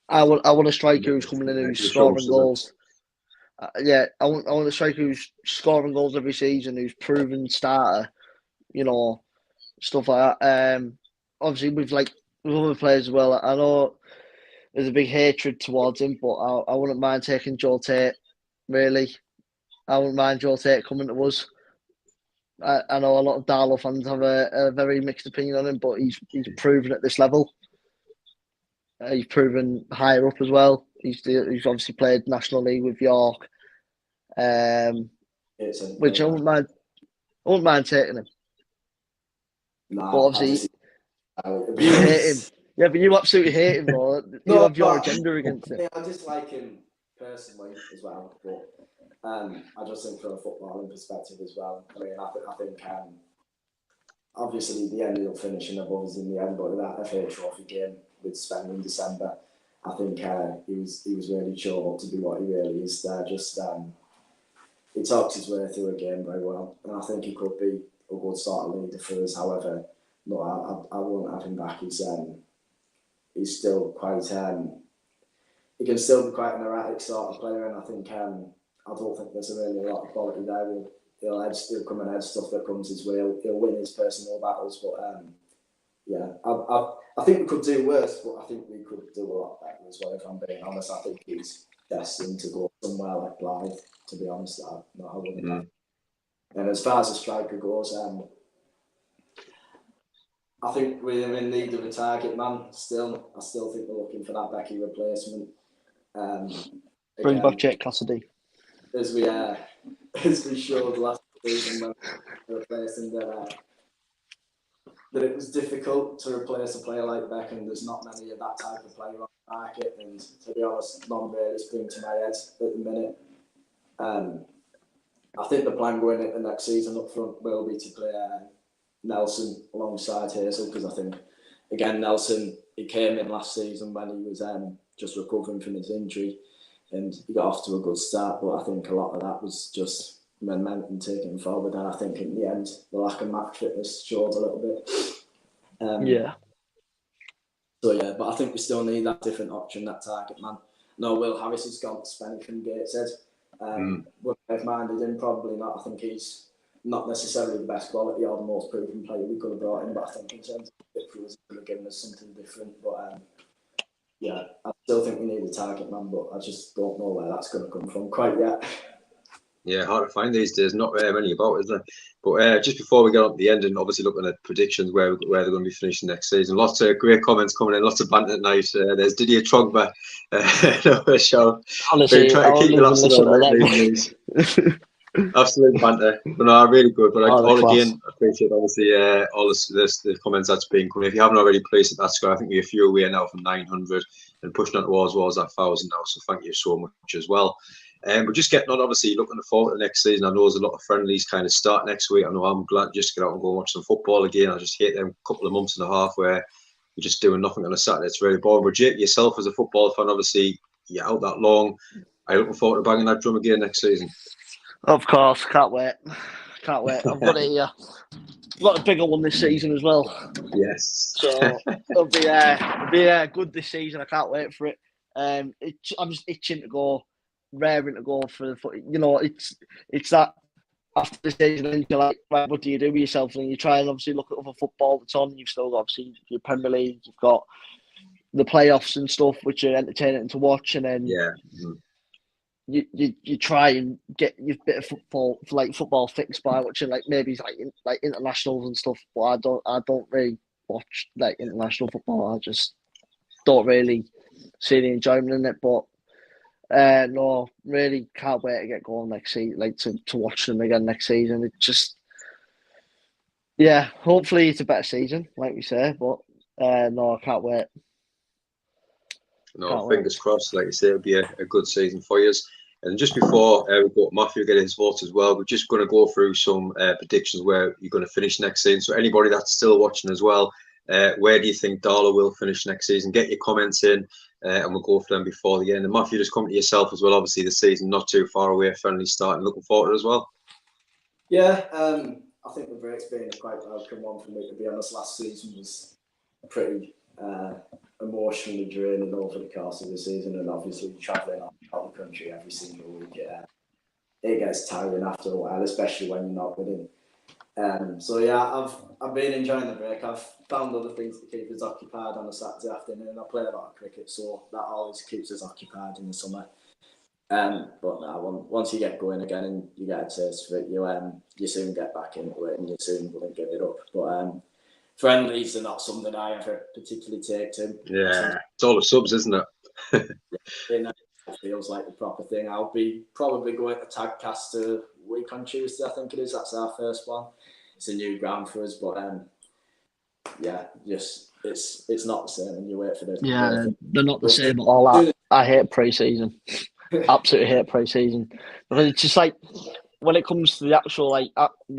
I want a striker who's coming in who's scoring goals. I want a striker who's scoring goals every season, who's proven starter. You know, stuff like that. Obviously, with other players as well. I know there's a big hatred towards him, but I wouldn't mind taking Joe Tate. Really, I wouldn't mind Joe Tate coming to us. I know a lot of Darlow fans have a very mixed opinion on him, but he's proven at this level. He's proven higher up as well. He's obviously played National League with York, which I wouldn't mind taking him. No, but obviously, you hate him. Yeah, but you absolutely hate him, though. You have your agenda against him. I just like him personally as well, but I just think from a footballing perspective as well. I mean, I think obviously they ended up finishing above us in the end, but that FA Trophy game with Sven in December, I think he was really sure to be what he really is there. Just he talks his way through a game very well, and I think he could be a good sort of leader for us. However, no, I won't have him back. He's still quite. He can still be quite an erratic sort of player, and I think I don't think there's really a lot of quality there. He'll come and edge stuff that comes his way. He'll win his personal battles, but yeah, I think we could do worse, but I think we could do a lot better as well. If I'm being honest, I think he's destined to go somewhere like Blythe. To be honest, I wouldn't. And as far as the striker goes, I think we're in need of a target man. I still think we're looking for that Becky replacement. Bring back Jake Cassidy. As we showed last season when we were replacing that it was difficult to replace a player like Beckham. There's not many of that type of player on the market, and to be honest, none really spring to my head at the minute. I think the plan going into the next season up front will be to play Nelson alongside Hazel, because I think, again, Nelson, he came in last season when he was just recovering from his injury, and he got off to a good start, but I think a lot of that was just momentum taking forward, and I think in the end, the lack of match fitness showed a little bit. Yeah. So yeah, but I think we still need that different option, that target man. No, Will Harris has gone to Spenny from Gateshead. Would I have minded him? Probably not. I think he's not necessarily the best quality or the most proven player we could have brought in, but I think in terms of it for us, he could have given us something different. But yeah, I still think we need a target man, but I just don't know where that's going to come from quite yet. Yeah, hard to find these days. Not very many about, is there? But just before we get on to the end, and obviously looking at predictions where they're going to be finishing next season, lots of great comments coming in, lots of banter tonight. There's Didier Trogba. Honestly, trying to keep you listen to them. Absolute banter, but no, really good. But again, I appreciate obviously all the comments that's been coming. If you haven't already placed at that score, I think we're a few away now from 900 and pushing on towards that 1,000 now. So thank you so much as well. We're just getting on, obviously, looking forward to the next season. I know there's a lot of friendlies kind of start next week. I know I'm glad just to get out and go and watch some football again. I just hate them couple of months and a half where you're just doing nothing on a Saturday. It's really boring. But Jake, yourself as a football fan, obviously, you're out that long. Are you looking forward to banging that drum again next season? Of course, can't wait. I've got it here. Got a bigger one this season as well. Yes. So it'll be good this season. I can't wait for it. I'm just itching to go, raring to go for the foot. You know, it's that after the season, and you're like, right, what do you do with yourself? And you try and obviously look at other football that's on. You've still got obviously your Premier League. You've got the playoffs and stuff, which are entertaining to watch, and then Yeah. you try and get your bit of football fixed by watching like maybe like internationals and stuff. But I don't really watch like international football. I just don't really see the enjoyment in it. But no, really can't wait to get going next season. Like to watch them again next season. It just hopefully it's a better season, like we say. But no, I can't wait. No, fingers crossed. Like you say, it'll be a good season for you. And just before we go, Matthew get his votes as well. We're just going to go through some predictions where you're going to finish next season. So anybody that's still watching as well, where do you think Darla will finish next season? Get your comments in, and we'll go for them before the end. And Matthew, just come to yourself as well. Obviously, the season not too far away, friendly start, and looking forward to it as well. Yeah, I think the break's been a quite welcome one for me, to be honest. Last season was pretty emotionally draining over the course of the season, and obviously travelling out the country every single week, it gets tiring after a while, especially when you're not winning. So yeah, I've been enjoying the break. I've found other things to keep us occupied on a Saturday afternoon. I play a lot of cricket, so that always keeps us occupied in the summer. But now, once you get going again and you get a taste for it, you soon get back into it and you soon won't give it up. But friendlies are not something I ever particularly take to. Yeah, it's all the subs, isn't it? It feels like the proper thing. I'll be probably going to Tadcaster week on Tuesday, I think it is. That's our first one. It's a new ground for us, but it's not the same when you wait for the. Yeah, they're not the same at all. I hate pre-season. Absolutely hate pre-season because it's just like when it comes to the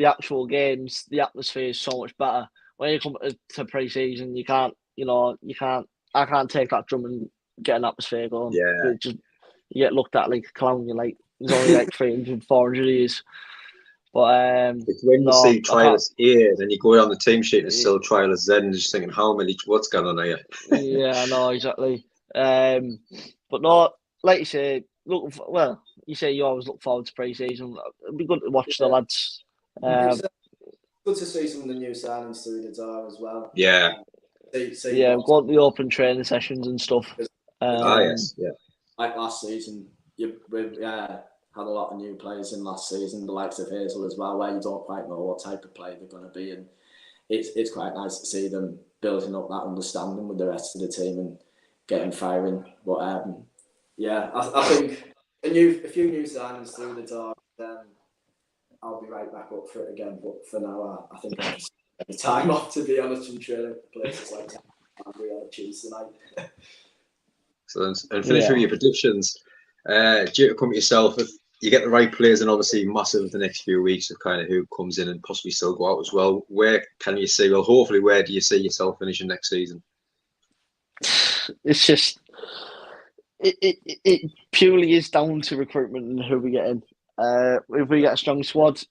actual games, the atmosphere is so much better. When you come to pre-season, you can't. I can't take that drum and get an atmosphere going. Yeah, you get looked at like a clown. You're like, there's only like 300, 400 years. But it's when you see trialists here, then you go on the team sheet and it's still trialists then, and just thinking, what's going on here? Yeah, I know exactly. But no, like you say, you say you always look forward to pre-season. It'd be good to watch the lads. It's good to see some of the new signings through the door as well. Yeah. Go to the open training sessions and stuff. Yes, yeah. Like last season, we had a lot of new players in last season, the likes of Hazel as well, where you don't quite know what type of player they're going to be, and it's quite nice to see them building up that understanding with the rest of the team and getting firing. But I think a few new signings through the door, I'll be right back up for it again. But for now, I think I'll just have the time off, to be honest, from training places like that on Tuesday night. Excellent. And finish with your predictions. Due to come to yourself, if you get the right players, and obviously massive the next few weeks of kind of who comes in and possibly still go out as well, where can you see? Well, hopefully, where do you see yourself finishing next season? It's just it purely is down to recruitment and who we get in. If we get a strong squad,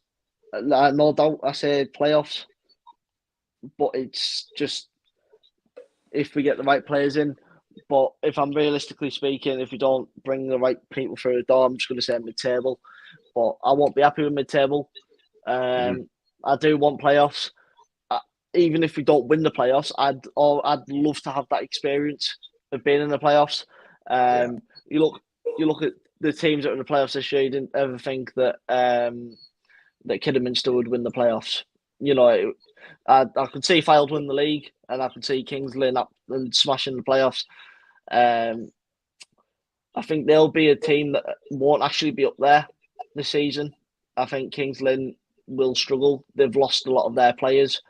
no doubt I say playoffs. But it's just if we get the right players in. But if I'm realistically speaking, if we don't bring the right people through the door, I'm just going to say mid-table. But I won't be happy with mid-table. I do want playoffs. Even if we don't win the playoffs, I'd love to have that experience of being in the playoffs. You look at the teams that are in the playoffs this year. You didn't ever think that Kidderminster would win the playoffs. You know, I could see Fylde win the league, and I could see Kingsley up and smashing the playoffs. I think they'll be a team that won't actually be up there this season. I think Kings Lynn will struggle. They've lost a lot of their players.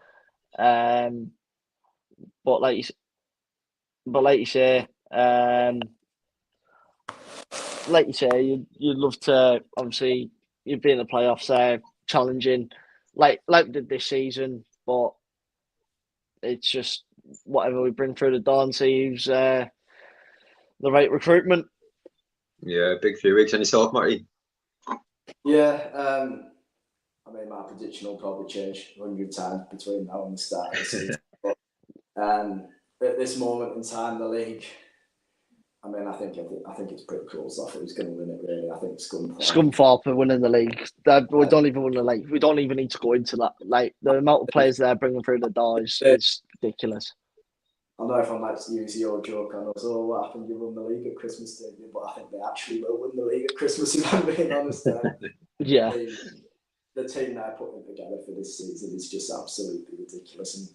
But like you say, you'd love to, obviously, you'd be in the playoffs there, challenging, like we did this season. But it's just whatever we bring through the door and see who's the right recruitment. Yeah, big few weeks. And yourself, Matty? Yeah, I mean, my prediction will probably change 100 times between now and the start of the season. But at this moment in time, the league, I mean, I think it's pretty close off who's going to win it, really. I think Scunthorpe are winning the league. We don't even win the league. We don't even need to go into that. Like, the amount of players they're bringing through the door is ridiculous. I know if I might use your joke on us, oh, what happened? You won the league at Christmas, didn't you? But I think they actually will win the league at Christmas, if I'm being honest. Yeah. The team they're putting together for this season is just absolutely ridiculous. And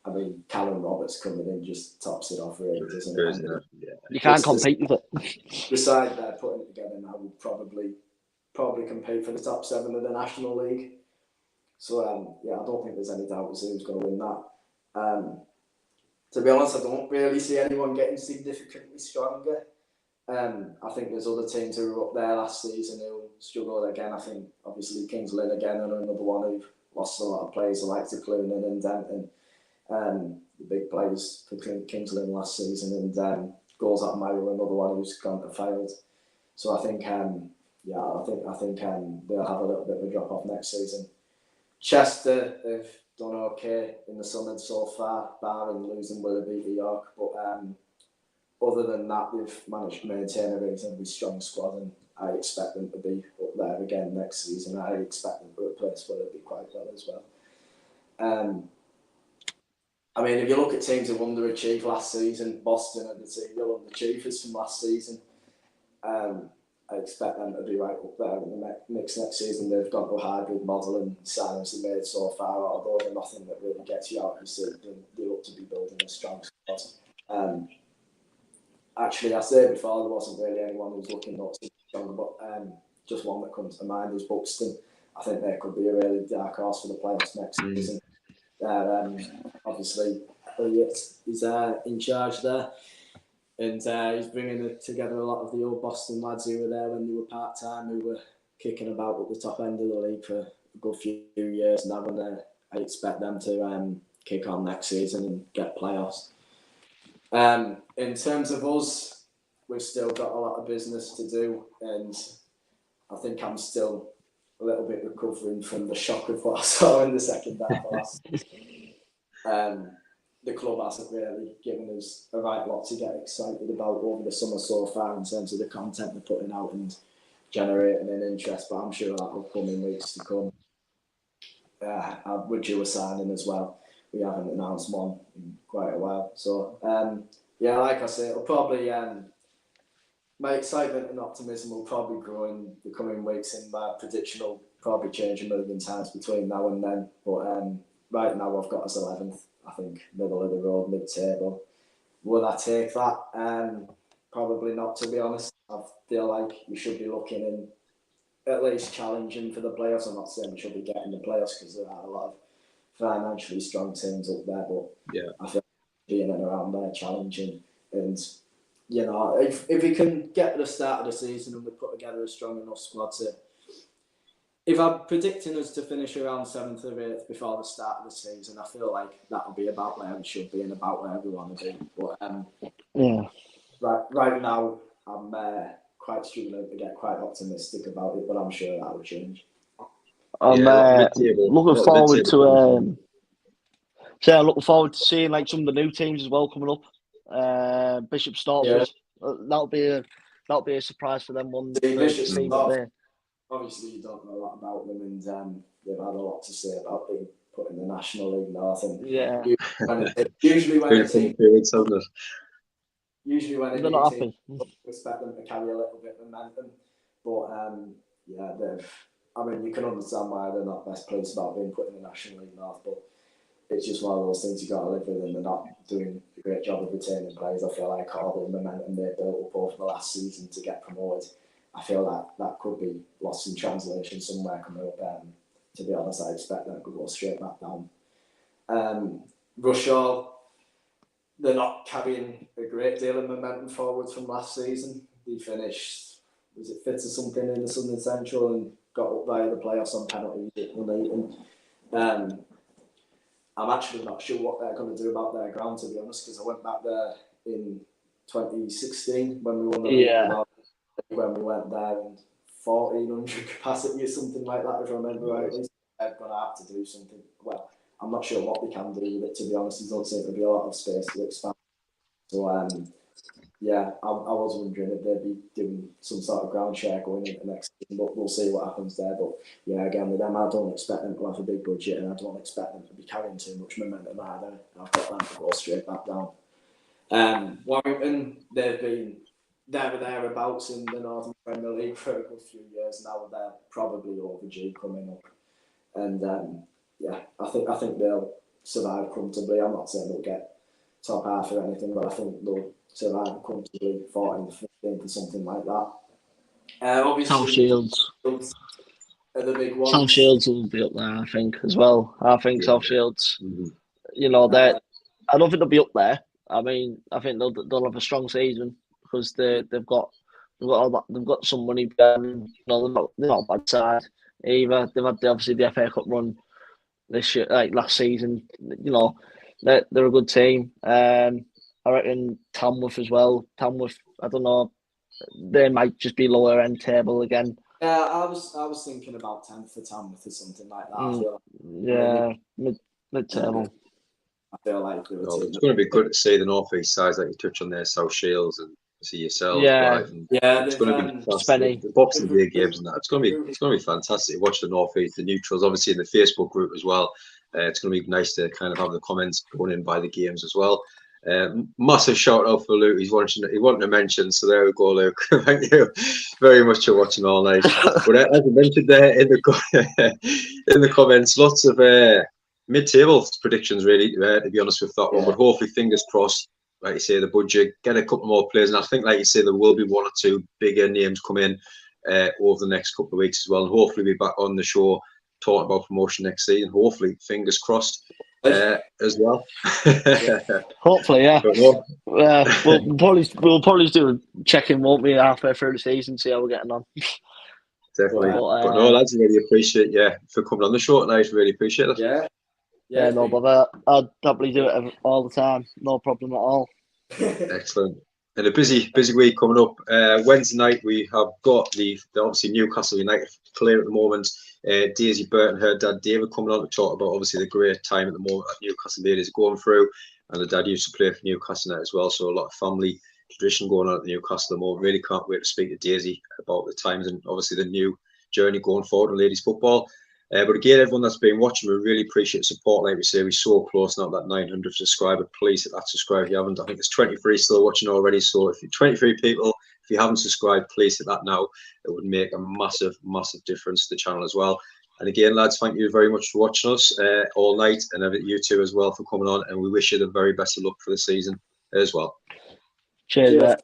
I mean, Callum Roberts coming in just tops it off, really, doesn't it? Yeah. You can't compete with it. The side they're putting together now will probably compete for the top 7 of the National League. So, I don't think there's any doubt as to who's going to win that. To be honest, I don't really see anyone getting significantly stronger. I think there's other teams who were up there last season who struggled again. I think, obviously, Kings Lynn again and another one who lost a lot of players like to Clunan and Denton. The big players for Kings Lynn last season. And Goals at Mayo, another one who's gone to failed. So I think, I think they'll have a little bit of a drop off next season. Chester have done okay in the summer so far, barring losing Willoughby to York. But other than that, they've managed to maintain a reasonably strong squad, and I expect them to be up there again next season. I expect them to replace Willoughby quite well as well. I mean, if you look at teams who underachieved last season, Boston are the team who underachievers from last season. I expect them to be right up there in the mix next season. They've gone to a hybrid model and signings they've made so far, although they're nothing that really gets you out of your seat. They look to be building a strong squad. Actually, I said before, there wasn't really anyone who was looking not too strong, but just one that comes to mind is Buxton. I think they could be a really dark horse for the playoffs next season. Obviously, Elliott is in charge there. And he's bringing together a lot of the old Boston lads who were there when they were part-time, who were kicking about at the top end of the league for a good few years now. And I expect them to kick on next season and get playoffs. In terms of us, we've still got a lot of business to do. And I think I'm still a little bit recovering from the shock of what I saw in the second half of last season. The club hasn't really given us a right lot to get excited about over the summer so far in terms of the content they're putting out and generating an interest, but I'm sure that will come in weeks to come. We're due a signing as well. We haven't announced one in quite a while. So, like I say, it'll probably, my excitement and optimism will probably grow in the coming weeks, and my prediction will probably change a million times between now and then. But right now I've got us 11th. I think middle of the road, mid-table. Will I take that? Probably not, to be honest. I feel like we should be looking in at least challenging for the playoffs. I'm not saying we should be getting the playoffs because there are a lot of financially strong teams up there, but I feel like being in and around there challenging. And, if we can get to the start of the season and we put together a strong enough squad to... If I'm predicting us to finish around 7th or 8th before the start of the season, I feel like that'll be about where we should be and about where we want to be. But right now, I'm quite struggling to get quite optimistic about it, but I'm sure that will change. I'm looking forward to looking forward to seeing like some of the new teams as well coming up. Bishop Stortford, that'll be a surprise for them one. Bishop Stortford. Obviously, you don't know a lot about them, and they've had a lot to say about being put in the National League North. And usually when a team, they're not happy. Expect them to carry a little bit of momentum, but you can understand why they're not best pleased about being put in the National League North, but it's just one of those things you got to live with, and they're not doing a great job of retaining players. I feel like all the momentum they built up over the last season to get promoted, I feel that could be lost in translation somewhere coming up. To be honest, I expect them to go straight back down. Rushall, they're not carrying a great deal of momentum forward from last season. They finished, was it 5th or something in the Southern Central and got up via the playoffs on penalties. I'm actually not sure what they're going to do about their ground, to be honest, because I went back there in 2016 when we won the league. When we went there in 1,400 capacity or something like that, if I remember rightly. They're going to have to do something. Well, I'm not sure what they can do with it, to be honest. There doesn't seem to be a lot of space to expand. So, I was wondering if they'd be doing some sort of ground share going into next season, but we'll see what happens there. But, again, with them, I don't expect them to have a big budget, and I don't expect them to be carrying too much momentum either. I've got them to go straight back down. Warrington, they've been there or thereabouts in the Northern Premier League for a good few years now. They're probably overdue coming up, and I think they'll survive comfortably. I'm not saying they'll get top half or anything, but I think they'll survive comfortably, 14th, 15th, or something like that. Obviously, South Shields. Are the big ones. South Shields will be up there, I think, as well. I think South Shields. You know, I don't think they'll be up there. I mean, I think they'll have a strong season because they've got some money. You know, they're not a bad side either. They've had obviously the FA Cup run this year, like last season. You know, they're a good team. I reckon Tamworth as well. Tamworth, I don't know, they might just be lower end table again. Yeah, I was thinking about 10th for Tamworth or something like that. Mid table. I feel like it's going to be good to see the North East sides that you touch on there, South Shields, and see yourselves. It's going to be fantastic. The Boxing Day games and that. It's going to be fantastic. Watch the North East, the neutrals, obviously in the Facebook group as well. It's going to be nice to kind of have the comments going in by the games as well. Massive shout out for Luke. He wanted to mention, so there we go, Luke. Thank you very much for watching all night. But as I mentioned there in the comments, lots of mid-table predictions, really, to be honest with that one. But hopefully, fingers crossed, like you say, the budget, get a couple more players. And I think, like you say, there will be one or two bigger names come in over the next couple of weeks as well. And hopefully, be back on the show talking about promotion next season. Hopefully, fingers crossed as well. Hopefully, yeah. We'll probably do a check-in, won't we, halfway through the season, see how we're getting on. Definitely. But no, lads, I really appreciate you for coming on the show tonight. Really appreciate it. Yeah, no bother. I'd happily do it all the time. No problem at all. Excellent. And a busy week coming up. Wednesday night we have got the obviously Newcastle United player at the moment. Daisy Burton, her dad David, coming on to talk about obviously the great time at the moment that Newcastle ladies are going through, and the dad used to play for Newcastle United as well. So a lot of family tradition going on at Newcastle at the moment. Really can't wait to speak to Daisy about the times and obviously the new journey going forward in ladies football. But again, everyone that's been watching, we really appreciate support. Like we say, we're so close now, that 900 subscriber. Please hit that subscribe if you haven't. I think there's 23 still watching already. So if you're 23 people, if you haven't subscribed, please hit that now. It would make a massive, massive difference to the channel as well. And again, lads, thank you very much for watching us all night, and you two as well for coming on. And we wish you the very best of luck for the season as well. Cheers.